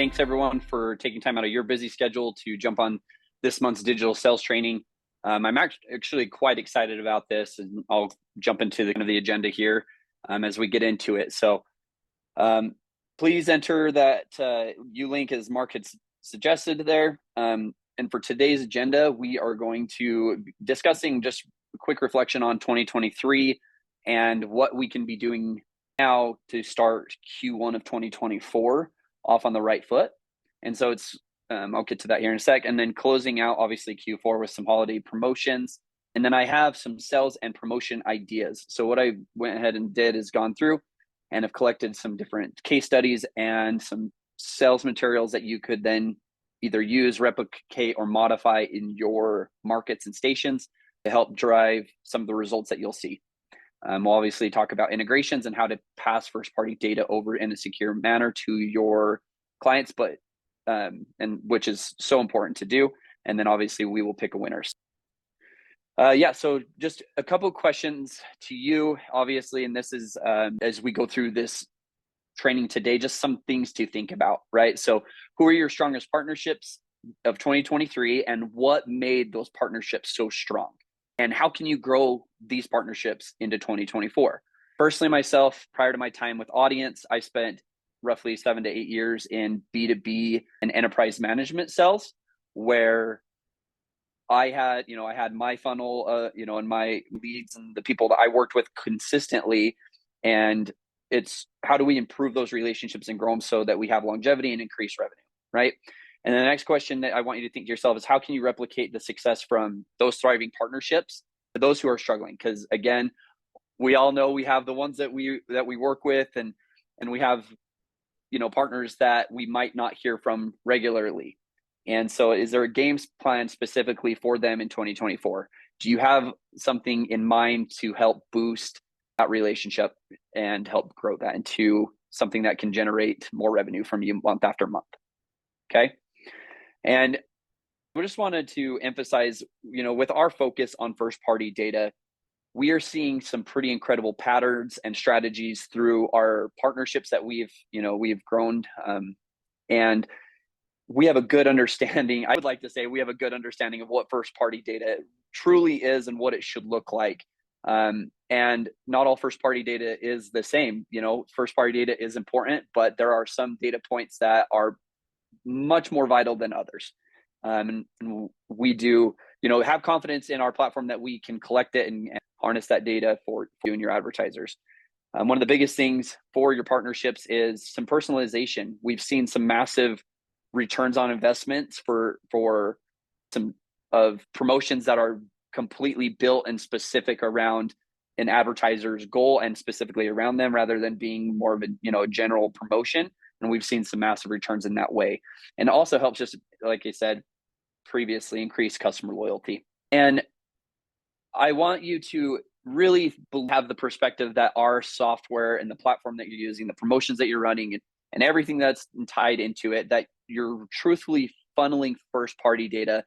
Thanks everyone for taking time out of your busy schedule to jump on this month's digital sales training. I'm actually quite excited about this, and I'll jump into the agenda here as we get into it. So please enter that link as Mark had suggested there. And for today's agenda, we are going to be discussing just a quick reflection on 2023 and what we can be doing now to start Q1 of 2024 off on the right foot. And so I'll get to that here in a sec. And then closing out, obviously, Q4 with some holiday promotions. And then I have some sales and promotion ideas. So what I went ahead and did is gone through and have collected some different case studies and some sales materials that you could then either use, replicate, or modify in your markets and stations to help drive some of the results that you'll see. We'll obviously talk about integrations and how to pass first-party data over in a secure manner to your clients, and which is so important to do. And then obviously we will pick a winner. So just a couple of questions to you, obviously, and this is as we go through this training today, just some things to think about, right? So who are your strongest partnerships of 2023, and what made those partnerships so strong? And how can you grow these partnerships into 2024? Personally, myself, prior to my time with Audience, I spent roughly 7 to 8 years in B2B and enterprise management sales, where I had my funnel, and my leads and the people that I worked with consistently. And it's how do we improve those relationships and grow them so that we have longevity and increase revenue, right? And the next question that I want you to think to yourself is, how can you replicate the success from those thriving partnerships to those who are struggling? Because again, we all know we have the ones that we work with, and we have partners that we might not hear from regularly. And so is there a game plan specifically for them in 2024? Do you have something in mind to help boost that relationship and help grow that into something that can generate more revenue from you month after month? Okay. And we just wanted to emphasize, with our focus on first-party data, we are seeing some pretty incredible patterns and strategies through our partnerships that we've grown. And we have a good understanding. I would like to say we have a good understanding of what first-party data truly is and what it should look like. And not all first-party data is the same. First-party data is important, but there are some data points that are much more vital than others. And we do, have confidence in our platform that we can collect it and harness that data for you and your advertisers. One of the biggest things for your partnerships is some personalization. We've seen some massive returns on investments for some of promotions that are completely built and specific around an advertiser's goal and specifically around them, rather than being more of a general promotion. And we've seen some massive returns in that way. And it also helps, just like I said previously, increase customer loyalty. And I want you to really have the perspective that our software and the platform that you're using, the promotions that you're running, and everything that's tied into it, that you're truthfully funneling first-party data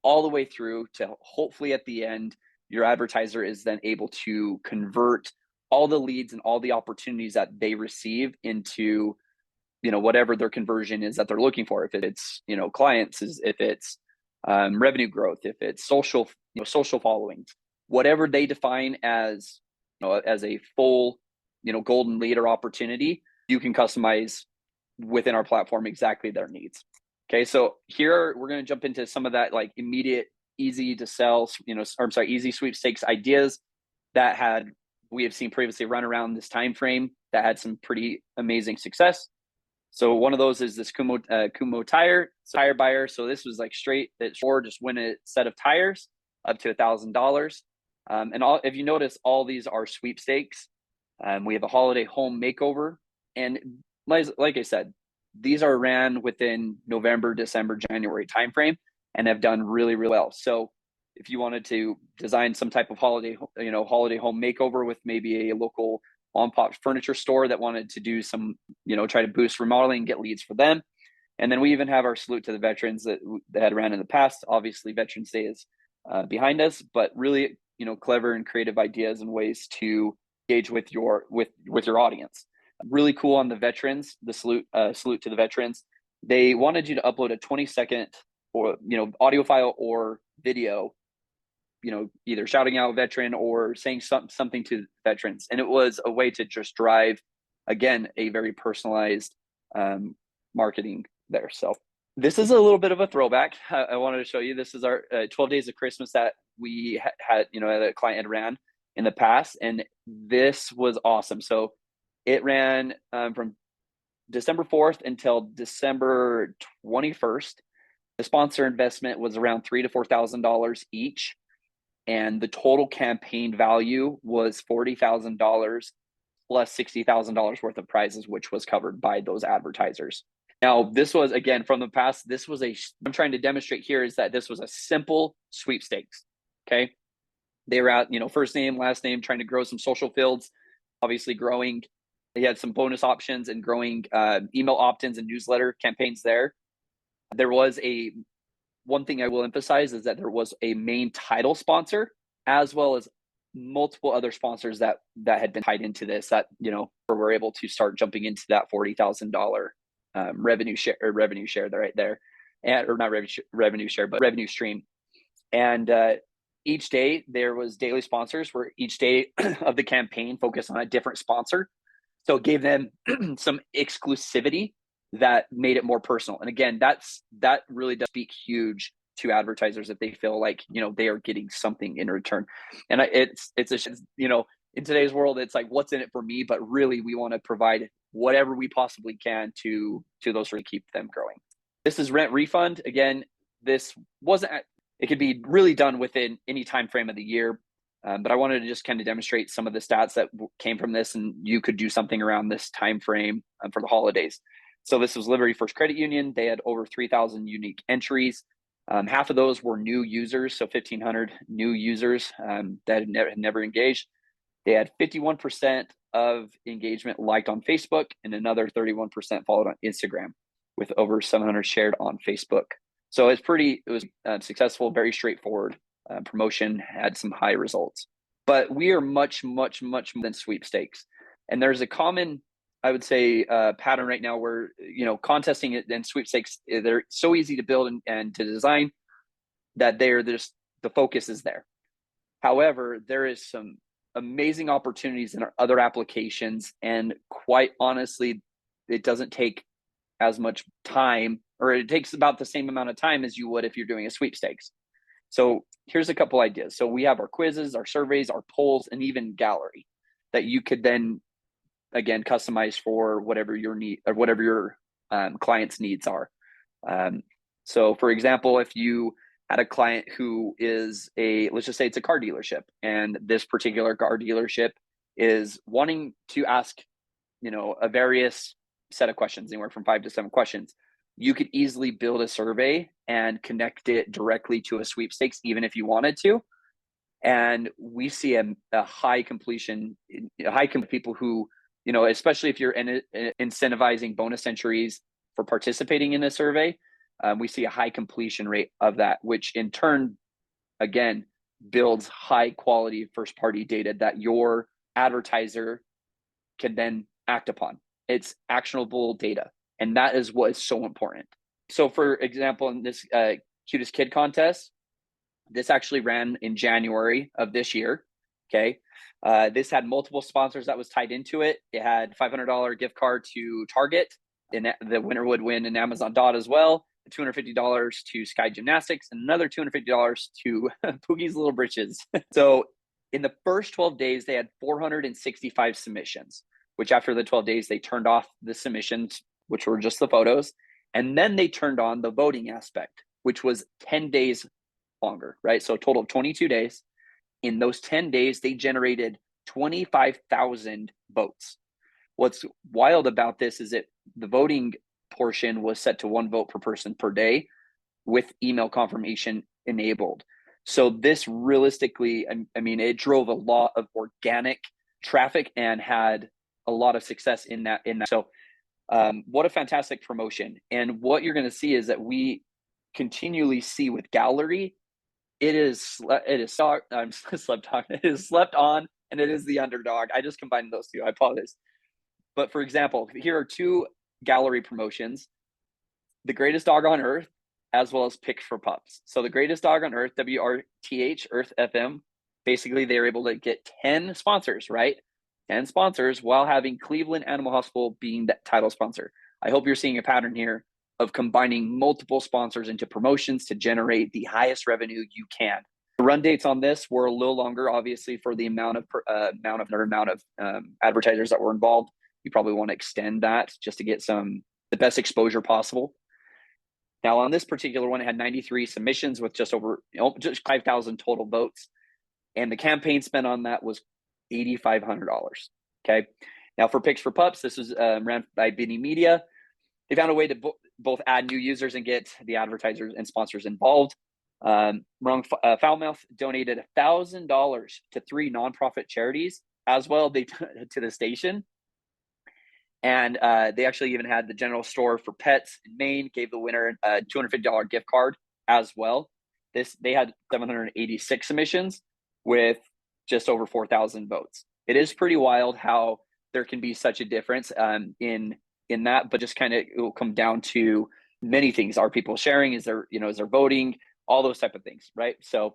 all the way through to hopefully at the end, your advertiser is then able to convert all the leads and all the opportunities that they receive into whatever their conversion is that they're looking for. If it's clients, if it's revenue growth, if it's social followings, whatever they define as as a full golden leader opportunity, you can customize within our platform exactly their needs. Okay, so here we're going to jump into some of that immediate, easy to sell, easy sweepstakes ideas that we have seen previously run around this time frame that had some pretty amazing success. So one of those is this Kumo tire buyer. So this was straight or just win a set of tires up to $1,000. And if you notice, all these are sweepstakes. We have a holiday home makeover, and like I said, these are ran within November, December, January timeframe and have done really, really well. So if you wanted to design some type of holiday home makeover with maybe a local mom-pop furniture store that wanted to do some, try to boost remodeling and get leads for them. And then we even have our salute to the veterans that had ran in the past. Obviously, Veterans Day is behind us, but really, clever and creative ideas and ways to engage with your audience. Really cool on the veterans, the salute to the veterans. They wanted you to upload a 20-second or audio file or video, either shouting out a veteran or saying something to veterans. And it was a way to just drive, again, a very personalized marketing there. So this is a little bit of a throwback. I wanted to show you. This is our 12 Days of Christmas that we had, a client had ran in the past. And this was awesome. So it ran from December 4th until December 21st. The sponsor investment was around $3,000 to $4,000 each. And the total campaign value was $40,000 plus $60,000 worth of prizes, which was covered by those advertisers. Now, this was, again, from the past, I'm trying to demonstrate here is that this was a simple sweepstakes, okay? They were at, first name, last name, trying to grow some social fields, obviously growing. They had some bonus options and growing email opt-ins and newsletter campaigns there. There was one thing I will emphasize is that there was a main title sponsor, as well as multiple other sponsors that had been tied into this that, were able to start jumping into that $40,000 revenue share right there. Or not revenue share, but revenue stream. And each day there was daily sponsors where each day of the campaign focused on a different sponsor. So it gave them some exclusivity that made it more personal. And again, that really does speak huge to advertisers if they feel like, they are getting something in return. And it's in today's world, it's like, what's in it for me? But really, we want to provide whatever we possibly can to those to keep them growing. This is rent refund. Again, it could be really done within any time frame of the year. But I wanted to just kind of demonstrate some of the stats that came from this, and you could do something around this time frame for the holidays. So this was Liberty First Credit Union. They had over 3,000 unique entries. Half of those were new users, so 1,500 new users that had never engaged. They had 51% of engagement liked on Facebook, and another 31% followed on Instagram, with over 700 shared on Facebook. So it was successful, very straightforward. Promotion had some high results, but we are much, much, much more than sweepstakes. And there's a common, I would say, pattern right now where, contesting and sweepstakes, they're so easy to build and to design that the focus is there. However, there is some amazing opportunities in our other applications. And quite honestly, it doesn't take as much time, or it takes about the same amount of time as you would if you're doing a sweepstakes. So here's a couple ideas. So we have our quizzes, our surveys, our polls, and even gallery that you could then, again, customize for whatever your need or whatever your client's needs are. So for example, if you had a client who is let's just say it's a car dealership, and this particular car dealership is wanting to ask, a various set of questions, anywhere from 5 to 7 questions, you could easily build a survey and connect it directly to a sweepstakes, even if you wanted to. And we see a high completion, people who, especially if you're incentivizing bonus entries for participating in a survey, we see a high completion rate of that, which in turn, again, builds high quality first party data that your advertiser can then act upon. It's actionable data. And that is what is so important. So for example, in this Cutest Kid Contest, this actually ran in January of this year, okay? This had multiple sponsors that was tied into it. It had $500 gift card to Target, and the winner would win an Amazon Dot as well, $250 to Sky Gymnastics, and another $250 to Poogie's Little Britches. So in the first 12 days, they had 465 submissions, which after the 12 days, they turned off the submissions, which were just the photos. And then they turned on the voting aspect, which was 10 days longer, right? So a total of 22 days. In those 10 days, they generated 25,000 votes. What's wild about this is that the voting portion was set to 1 vote per person per day with email confirmation enabled. So this realistically, it drove a lot of organic traffic and had a lot of success in that. So what a fantastic promotion. And what you're going to see is that we continually see with gallery, it is slept on, and it is the underdog. I just combined those two. I apologize. But for example, here are 2 gallery promotions. the greatest dog on earth, as well as Picks for Pups. So the greatest dog on earth, WRTH, Earth FM, basically they were able to get 10 sponsors, right? 10 sponsors while having Cleveland Animal Hospital being that title sponsor. I hope you're seeing a pattern here of combining multiple sponsors into promotions to generate the highest revenue you can. The run dates on this were a little longer, obviously, for the amount of advertisers that were involved. You probably want to extend that just to get the best exposure possible. Now, on this particular one, it had 93 submissions with just 5,000 total votes. And the campaign spent on that was $8,500. Okay. Now, for Picks for Pups, this was ran by Biddy Media. They found a way to both add new users and get the advertisers and sponsors involved. Foulmouth donated $1,000 to 3 nonprofit charities as well to the station. And they actually even had the general store for pets in Maine, gave the winner a $250 gift card as well. They had 786 submissions with just over 4,000 votes. It is pretty wild how there can be such a difference in that, but just kind of it will come down to many things. Are people sharing? Is there voting? All those type of things, right? So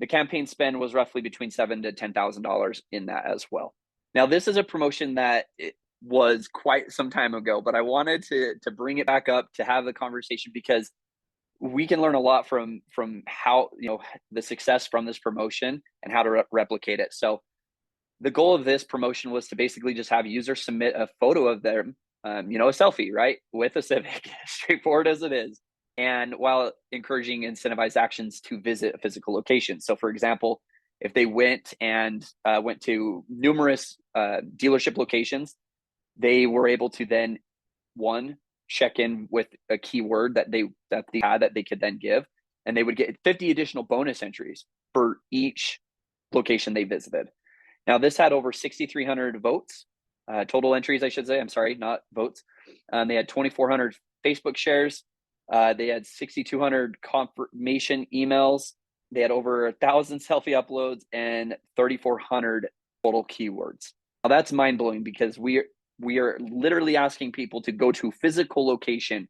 the campaign spend was roughly between $7,000 to $10,000 in that as well. Now, this is a promotion that it was quite some time ago, but I wanted to bring it back up to have the conversation because we can learn a lot from how the success from this promotion and how to replicate it. So the goal of this promotion was to basically just have users submit a photo of them, a selfie, right, with a Civic, straightforward as it is, and while encouraging incentivized actions to visit a physical location. So, for example, if they went to numerous dealership locations, they were able to then check in with a keyword that they had that they could then give, and they would get 50 additional bonus entries for each location they visited. Now, this had over 6,300 votes, total entries, I should say. I'm sorry, not votes. They had 2,400 Facebook shares. They had 6,200 confirmation emails. They had over 1,000 selfie uploads and 3,400 total keywords. Now, that's mind-blowing because we are literally asking people to go to a physical location.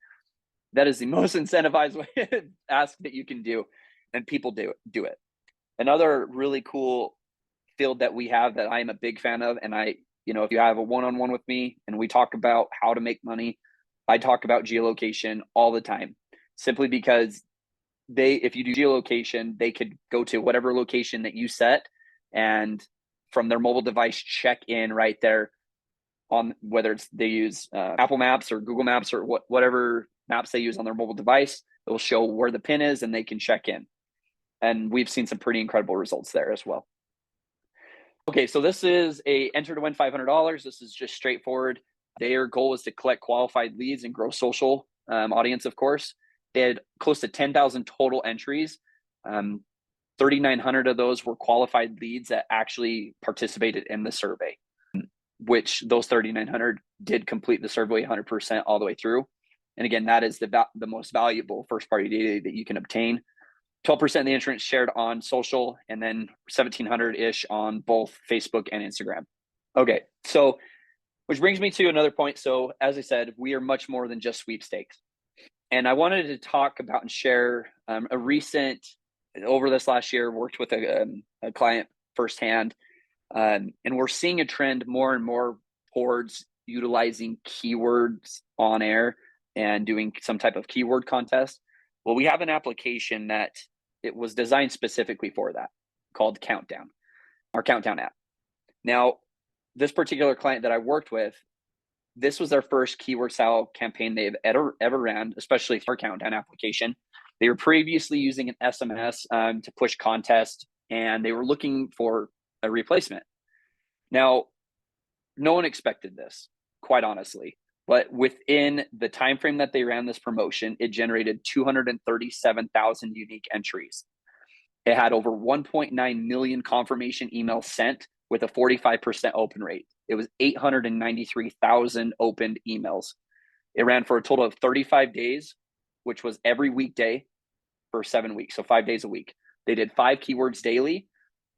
That is the most incentivized way to ask that you can do, and people do it. Another really cool field that we have that I am a big fan of, and if you have a one-on-one with me and we talk about how to make money, I talk about geolocation all the time, simply because if you do geolocation, they could go to whatever location that you set and from their mobile device check in right there on whether they use Apple Maps or Google Maps or whatever maps they use on their mobile device. It will show where the pin is and they can check in. And we've seen some pretty incredible results there as well. Okay, so this is a enter to win $500. This is just straightforward. Their goal was to collect qualified leads and grow social audience, of course. They had close to 10,000 total entries. 3,900 of those were qualified leads that actually participated in the survey, which those 3,900 did complete the survey 100% all the way through. And again, that is the most valuable first-party data that you can obtain. 12% of the entrants shared on social, and then 1,700-ish on both Facebook and Instagram. Okay, so which brings me to another point. So as I said, we are much more than just sweepstakes. And I wanted to talk about and share over this last year, worked with a client firsthand, and we're seeing a trend more and more towards utilizing keywords on air and doing some type of keyword contest. Well, we have an application that it was designed specifically for that, called Countdown, our Countdown app. Now, this particular client that I worked with, this was their first keyword style campaign they've ever ran, especially for our Countdown application. They were previously using an SMS to push contests, and they were looking for a replacement. Now, no one expected this, quite honestly. But within the time frame that they ran this promotion, it generated 237,000 unique entries. It had over 1.9 million confirmation emails sent with a 45% open rate. It was 893,000 opened emails. It ran for a total of 35 days, which was every weekday for 7 weeks, so 5 days a week. They did 5 keywords daily,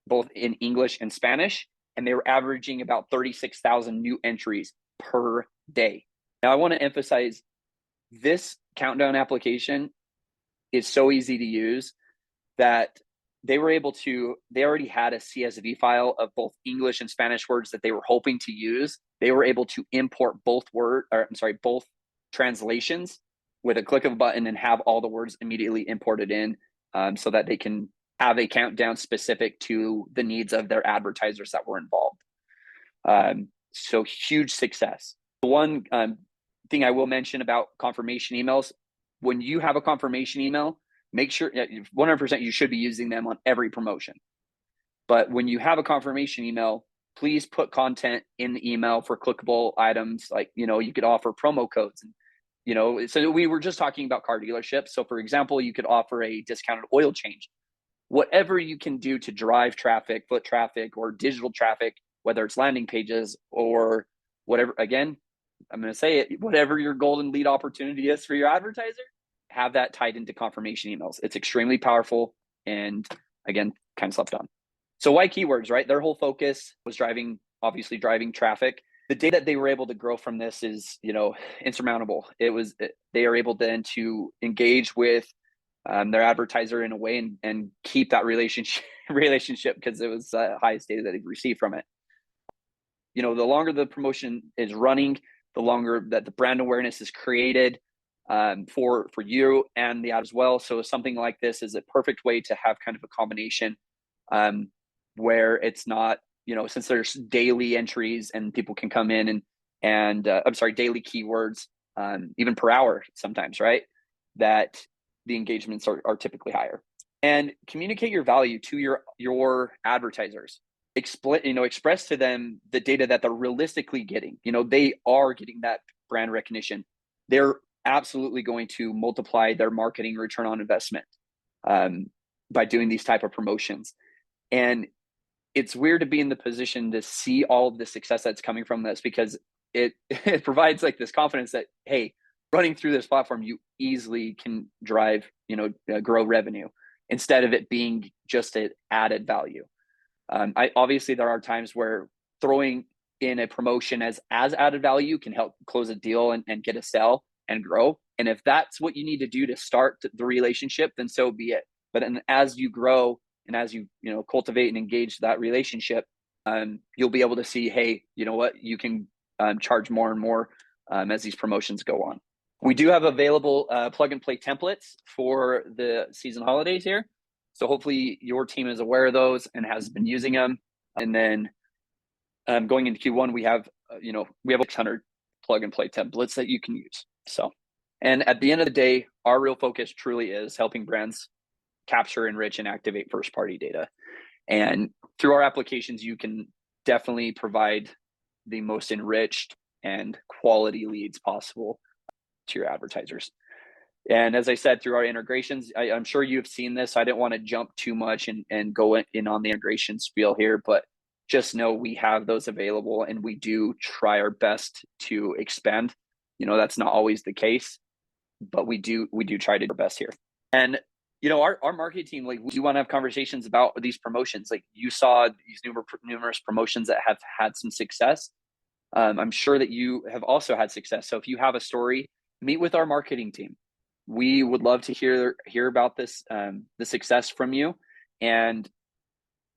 both in English and Spanish, and they were averaging about 36,000 new entries per day. Now, I want to emphasize this countdown application is so easy to use that they already had a CSV file of both English and Spanish words that they were hoping to use. They were able to import both translations with a click of a button and have all the words immediately imported in, so that they can have a countdown specific to the needs of their advertisers that were involved. So huge success. The one thing I will mention about confirmation emails, when you have a confirmation email, make sure 100% you should be using them on every promotion. But when you have a confirmation email, please put content in the email for clickable items. Like, you could offer promo codes. And, so we were just talking about car dealerships. So for example, you could offer a discounted oil change. Whatever you can do to drive traffic, foot traffic, or digital traffic, whether it's landing pages or whatever, again, I'm going to say it, whatever your golden lead opportunity is for your advertiser, have that tied into confirmation emails. It's extremely powerful and, again, kind of slept on. So why keywords, right? Their whole focus was driving traffic. The data that they were able to grow from this is, insurmountable. They are able then to engage with their advertiser in a way and keep that relationship because it was the highest data that they've received from it. The longer the promotion is running, the longer that the brand awareness is created for you and the ad as well. So something like this is a perfect way to have kind of a combination where it's not, since there's daily entries and people can come in and daily keywords, even per hour sometimes, right? That the engagements are typically higher. And communicate your value to your advertisers. Express to them the data that they're realistically getting. They are getting that brand recognition. They're absolutely going to multiply their marketing return on investment by doing these type of promotions. And it's weird to be in the position to see all of the success that's coming from this, because it provides like this confidence that, hey, running through this platform, you easily can drive, grow revenue instead of it being just an added value. Obviously there are times where throwing in a promotion as added value can help close a deal and get a sale and grow. And if that's what you need to do to start the relationship, then so be it. But then as you grow and as you cultivate and engage that relationship, you'll be able to see, hey, you know what, you can charge more and more as these promotions go on. We do have available plug and play templates for the season holidays here. So hopefully your team is aware of those and has been using them. And then going into Q1, we have 600 plug and play templates that you can use. So, and at the end of the day, our real focus truly is helping brands capture, enrich, and activate first-party data. And through our applications, you can definitely provide the most enriched and quality leads possible to your advertisers. And as I said, through our integrations, I'm sure you've seen this. I didn't want to jump too much and go in on the integration spiel here, but just know we have those available and we do try our best to expand. That's not always the case, but we do try to do our best here. And our marketing team, like, we do want to have conversations about these promotions. Like, you saw these numerous promotions that have had some success. I'm sure that you have also had success. So if you have a story, meet with our marketing team. We would love to hear about this, the success from you. And,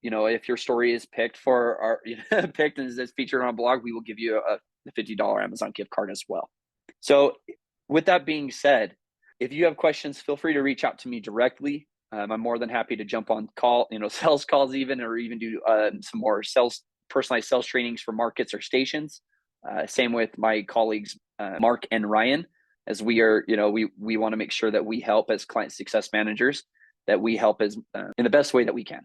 if your story is picked for our picked and is featured on a blog, we will give you a $50 Amazon gift card as well. So with that being said, if you have questions, feel free to reach out to me directly. I'm more than happy to jump on call, sales calls or even do some more personalized sales trainings for markets or stations. Same with my colleagues, Mark and Ryan, as we are, we want to make sure that we help as client success managers, that we help as in the best way that we can.